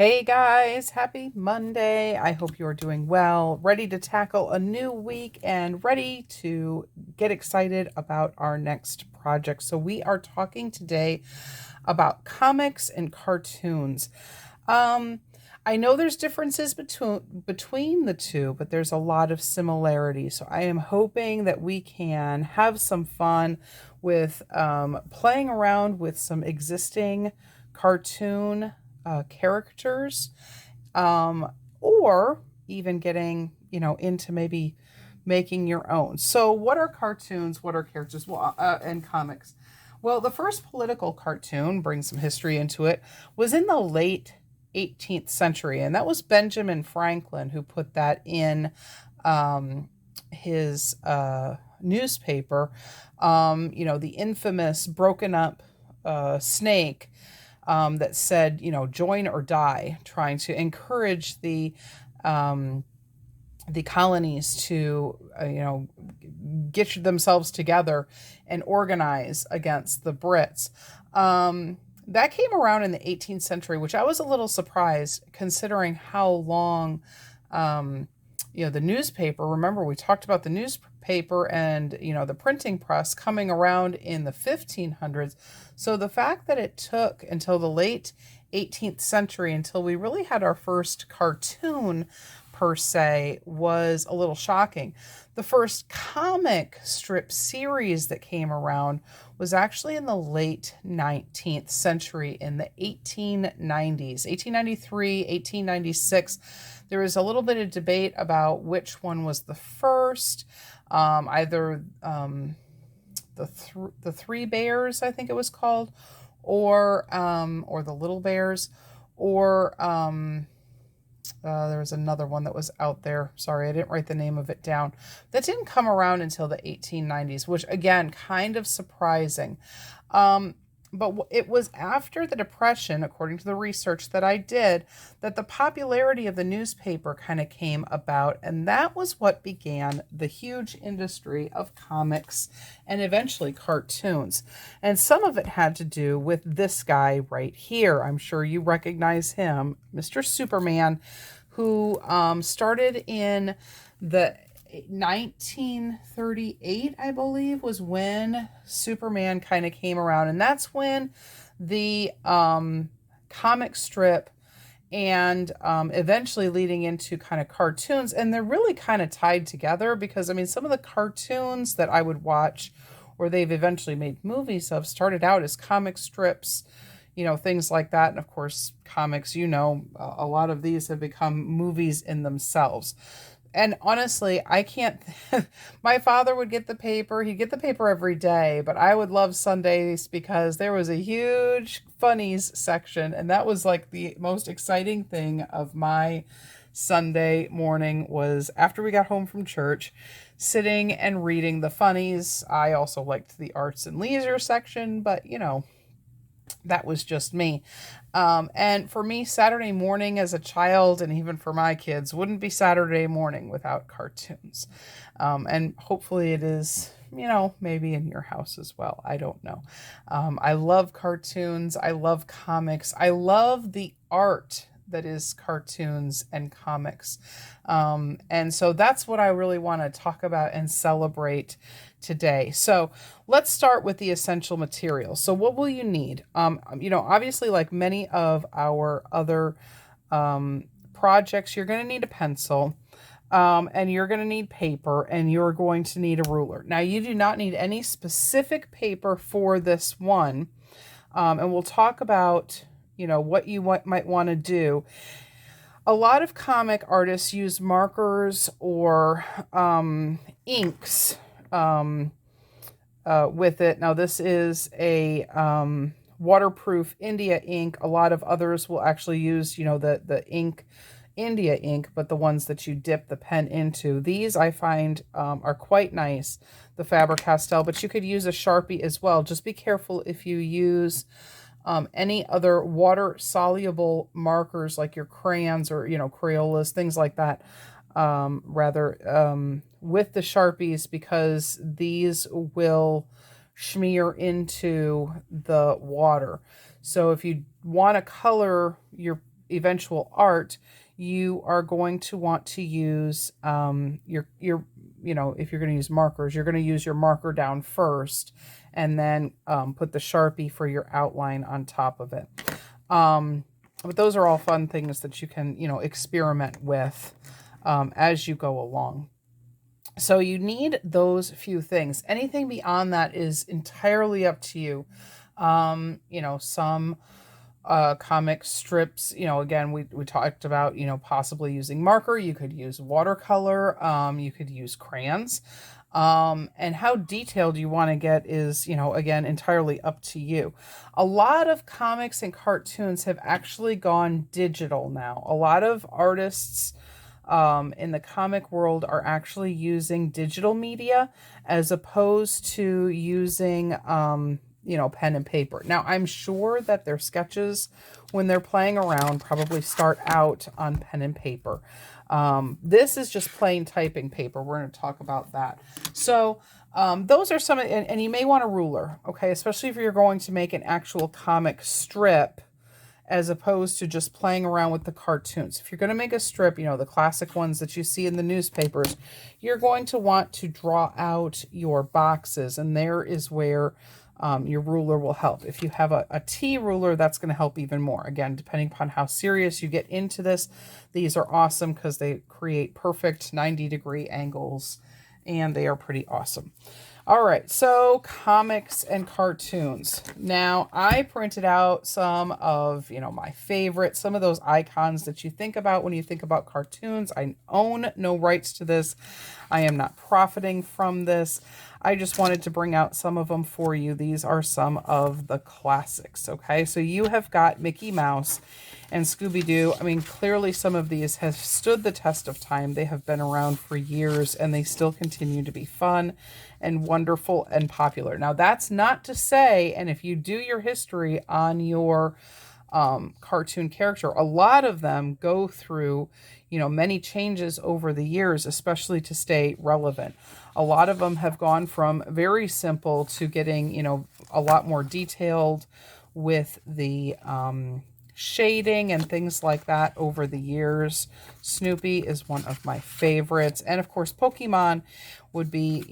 Hey guys, happy Monday. I hope you are doing well, ready to tackle a new week and ready to get excited about our next project. So, we are talking today about comics and cartoons. Um, I know there's differences between the two, but there's a lot of similarities. So, I am hoping that we can have some fun with playing around with some existing cartoon characters, um, or even getting, into maybe making your own. So, what are cartoons? What are characters? Well, and comics. Well, the first political cartoon, bring some history into it, was in the late 18th century, and that was Benjamin Franklin who put that in his newspaper. The infamous broken up snake that said, join or die, trying to encourage the colonies to, get themselves together and organize against the Brits. That came around in the 18th century, which I was a little surprised considering how long, the newspaper. Remember, we talked about the newspaper and, the printing press coming around in the 1500s. So the fact that it took until the late 18th century until we really had our first cartoon per se was a little shocking. The first comic strip series that came around was actually in the late 19th century in the 1890s, 1893, 1896. There was a little bit of debate about which one was the first. Either the Three Bears, I think it was called, or the Little Bears, or there was another one that was out there. Sorry, I didn't write the name of it down. That didn't come around until the 1890s, which again, kind of surprising. But it was after the Depression, according to the research that I did, that the popularity of the newspaper kind of came about. And that was what began the huge industry of comics and eventually cartoons. And some of it had to do with this guy right here. I'm sure you recognize him, Mr. Superman, who started in the 1938, I believe, was when Superman kind of came around. And that's when the comic strip and eventually leading into kind of cartoons. And they're really kind of tied together because, I mean, some of the cartoons that I would watch or they've eventually made movies of started out as comic strips, things like that. And of course, comics, a lot of these have become movies in themselves. And honestly, I can't. My father would get the paper. He'd get the paper every day, but I would love Sundays because there was a huge Funnies section, and that was like the most exciting thing of my Sunday morning was after we got home from church, sitting and reading the Funnies. I also liked the arts and leisure section, but that was just me. And for me, Saturday morning as a child, and even for my kids, wouldn't be Saturday morning without cartoons. And hopefully it is, maybe in your house as well. I don't know. I love cartoons. I love comics. I love the art that is cartoons and comics. And so that's what I really want to talk about and celebrate today. So let's start with the essential materials. So what will you need? Obviously, like many of our other projects, you're going to need a pencil. And you're going to need paper and you're going to need a ruler. Now, you do not need any specific paper for this one. And we'll talk about, what you might want to do. A lot of comic artists use markers or inks with it. Now, this is a waterproof India ink. A lot of others will actually use, the ink, India ink, but the ones that you dip the pen into. These I find are quite nice, the Faber-Castell, but you could use a Sharpie as well. Just be careful if you use any other water-soluble markers like your crayons or, Crayolas, things like that, with the Sharpies, because these will smear into the water. So if you want to color your eventual art, you are going to want to use your if you're going to use markers, you're going to use your marker down first, and then put the Sharpie for your outline on top of it. But those are all fun things that you can, experiment with as you go along. So you need those few things. Anything beyond that is entirely up to you. Some comic strips, again, we talked about, possibly using marker. You could use watercolor. You could use crayons. And how detailed you want to get is, again, entirely up to you. A lot of comics and cartoons have actually gone digital now. A lot of artists in the comic world are actually using digital media as opposed to using, pen and paper. Now, I'm sure that their sketches, when they're playing around, probably start out on pen and paper. This is just plain typing paper. We're going to talk about that. So those are some, and you may want a ruler, okay, especially if you're going to make an actual comic strip as opposed to just playing around with the cartoons. If you're going to make a strip, the classic ones that you see in the newspapers, you're going to want to draw out your boxes, and there is where your ruler will help. If you have a T ruler, that's going to help even more. Again, depending upon how serious you get into this, these are awesome because they create perfect 90-degree angles, and they are pretty awesome. All right, so comics and cartoons. Now, I printed out some of, my favorites, some of those icons that you think about when you think about cartoons. I own no rights to this. I am not profiting from this. I just wanted to bring out some of them for you. These are some of the classics, okay? So you have got Mickey Mouse and Scooby-Doo. I mean, clearly some of these have stood the test of time. They have been around for years, and they still continue to be fun and wonderful and popular. Now, that's not to say, and if you do your history on your cartoon character, a lot of them go through, many changes over the years, especially to stay relevant. A lot of them have gone from very simple to getting, a lot more detailed with the shading and things like that over the years. Snoopy is one of my favorites. And of course, Pokemon would be,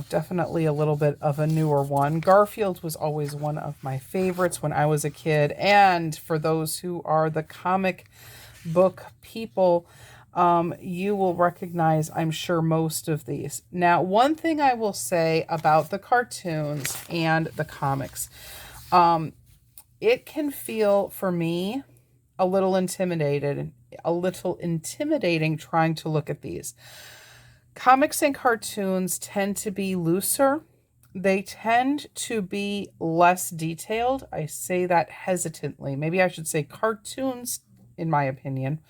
definitely a little bit of a newer one. Garfield was always one of my favorites when I was a kid. And for those who are the comic book people, you will recognize, I'm sure, most of these. Now, one thing I will say about the cartoons and the comics, it can feel, for me, a little intimidating trying to look at these. Comics and cartoons tend to be looser. They tend to be less detailed. I say that hesitantly. Maybe I should say cartoons, in my opinion,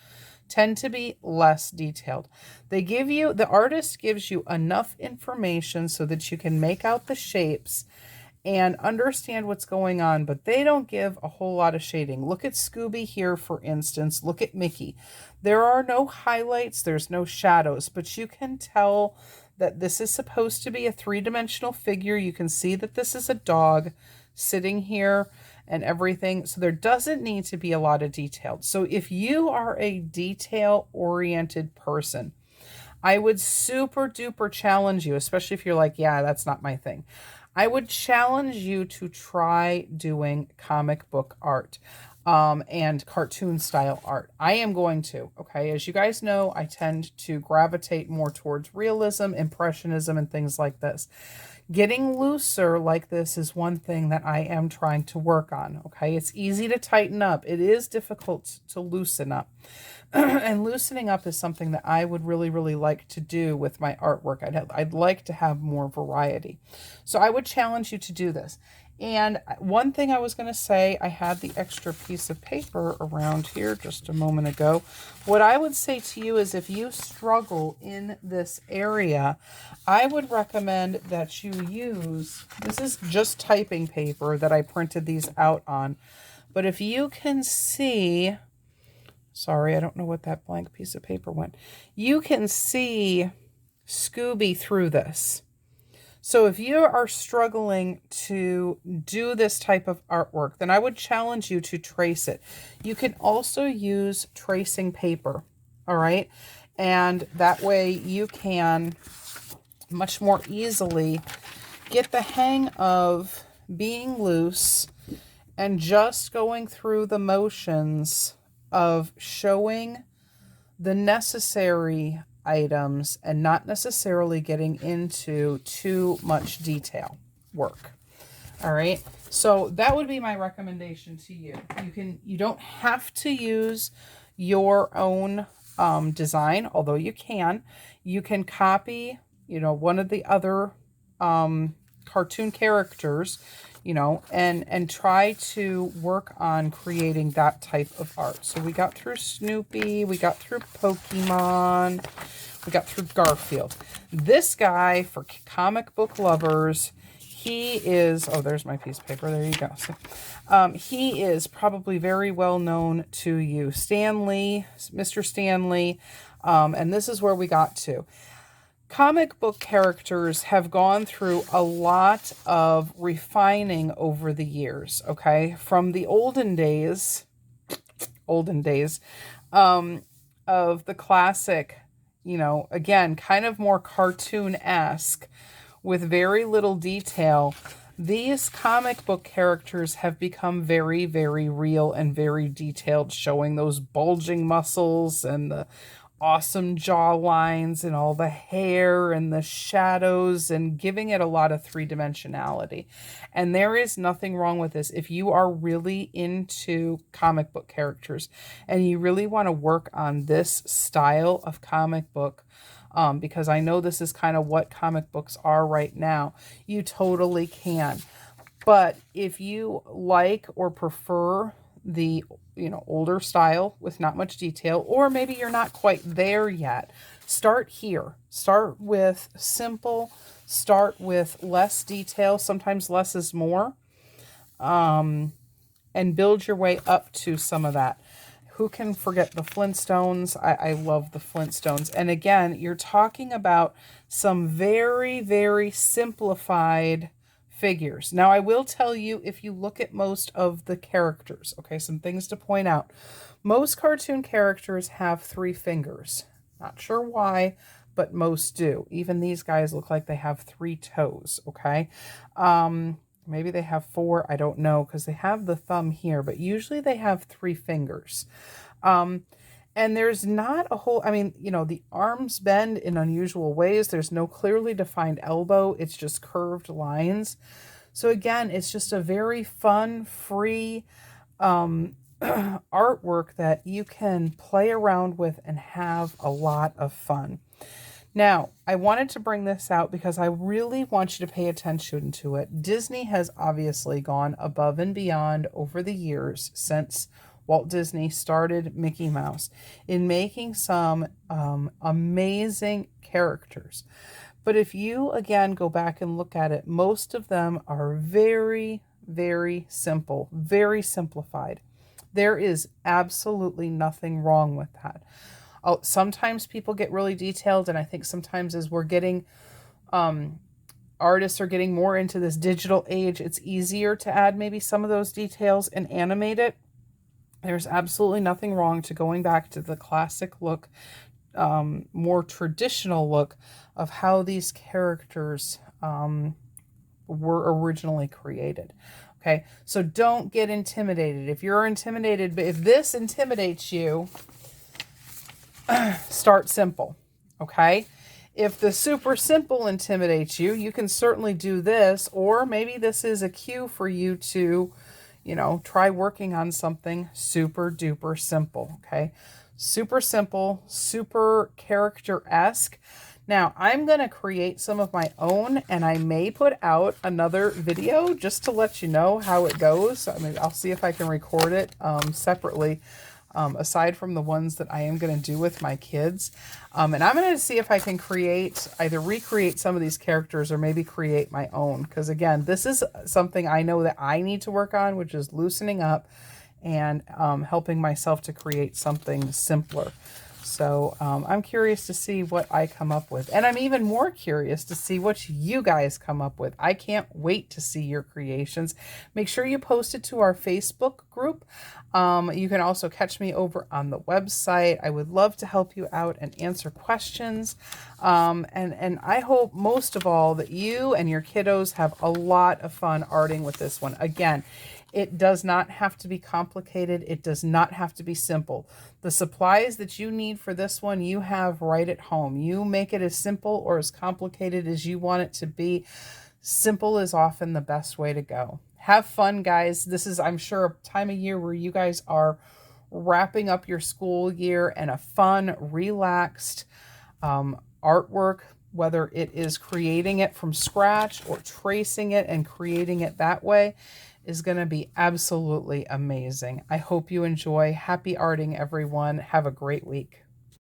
tend to be less detailed. The artist gives you enough information so that you can make out the shapes and understand what's going on, but they don't give a whole lot of shading. Look at Scooby here, for instance. Look at Mickey. There are no highlights, there's no shadows, but you can tell that this is supposed to be a three-dimensional figure. You can see that this is a dog sitting here and everything. So there doesn't need to be a lot of detail. So if you are a detail-oriented person, I would super duper challenge you, especially if you're like, yeah, that's not my thing. I would challenge you to try doing comic book art and cartoon style art. I am going to, okay? As you guys know, I tend to gravitate more towards realism, impressionism, and things like this. Getting looser like this is one thing that I am trying to work on, okay? It's easy to tighten up. It is difficult to loosen up. And loosening up is something that I would really, really like to do with my artwork. I'd like to have more variety. So I would challenge you to do this. And one thing I was going to say, I had the extra piece of paper around here just a moment ago. What I would say to you is if you struggle in this area, I would recommend that you use, this is just typing paper that I printed these out on. But if you can see, sorry, I don't know what that blank piece of paper went. You can see Scooby through this. So if you are struggling to do this type of artwork, then I would challenge you to trace it. You can also use tracing paper, all right? And that way you can much more easily get the hang of being loose and just going through the motions of showing the necessary items and not necessarily getting into too much detail work. All right. So that would be my recommendation to you. You don't have to use your own design, although you can. You can copy, one of the other cartoon characters, and try to work on creating that type of art. So we got through Snoopy, we got through Pokemon, we got through Garfield. This guy, for comic book lovers, he is, oh, there's my piece of paper, there you go. So, he is probably very well known to you. Stan Lee, Mr. Stan Lee, and this is where we got to. Comic book characters have gone through a lot of refining over the years, okay? From the olden days, of the classic, again, kind of more cartoon-esque with very little detail. These comic book characters have become very, very real and very detailed, showing those bulging muscles and the awesome jaw lines and all the hair and the shadows and giving it a lot of three-dimensionality. And there is nothing wrong with this. If you are really into comic book characters and you really want to work on this style of comic book, because I know this is kind of what comic books are right now, you totally can. But if you like or prefer the older style with not much detail, or maybe you're not quite there yet, start here. Start with simple, start with less detail. Sometimes less is more, and build your way up to some of that. Who can forget the Flintstones? I love the Flintstones. And again, you're talking about some very, very simplified figures. Now, I will tell you, if you look at most of the characters, okay, some things to point out. Most cartoon characters have 3 fingers. Not sure why, but most do. Even these guys look like they have 3 toes, okay? Maybe they have 4, I don't know, because they have the thumb here, but usually they have 3 fingers. And there's not a whole, the arms bend in unusual ways. There's no clearly defined elbow. It's just curved lines. So again, it's just a very fun, free artwork that you can play around with and have a lot of fun. Now, I wanted to bring this out because I really want you to pay attention to it. Disney has obviously gone above and beyond over the years since Walt Disney started Mickey Mouse in making some amazing characters. But if you, again, go back and look at it, most of them are very, very simple, very simplified. There is absolutely nothing wrong with that. Oh, sometimes people get really detailed, and I think sometimes as we're getting, artists are getting more into this digital age, it's easier to add maybe some of those details and animate it. There's absolutely nothing wrong to going back to the classic look, more traditional look of how these characters were originally created. Okay, so don't get intimidated. If you're intimidated, but if this intimidates you, start simple. Okay, if the super simple intimidates you, you can certainly do this, or maybe this is a cue for you to, try working on something super duper simple. Okay, super simple, super character-esque. Now, I'm going to create some of my own, and I may put out another video just to let you know how it goes. I'll see if I can record it separately, aside from the ones that I am going to do with my kids. And I'm going to see if I can either recreate some of these characters or maybe create my own. Because, again, this is something I know that I need to work on, which is loosening up and helping myself to create something simpler. So I'm curious to see what I come up with. And I'm even more curious to see what you guys come up with. I can't wait to see your creations. Make sure you post it to our Facebook group. You can also catch me over on the website. I would love to help you out and answer questions. And I hope most of all that you and your kiddos have a lot of fun arting with this one. Again, it does not have to be complicated. It does not have to be simple. The supplies that you need for this one, you have right at home. You make it as simple or as complicated as you want it to be. Simple is often the best way to go. Have fun, guys. This is, I'm sure, a time of year where you guys are wrapping up your school year, and a fun, relaxed artwork, whether it is creating it from scratch or tracing it and creating it that way, is going to be absolutely amazing. I hope you enjoy. Happy arting, everyone. Have a great week.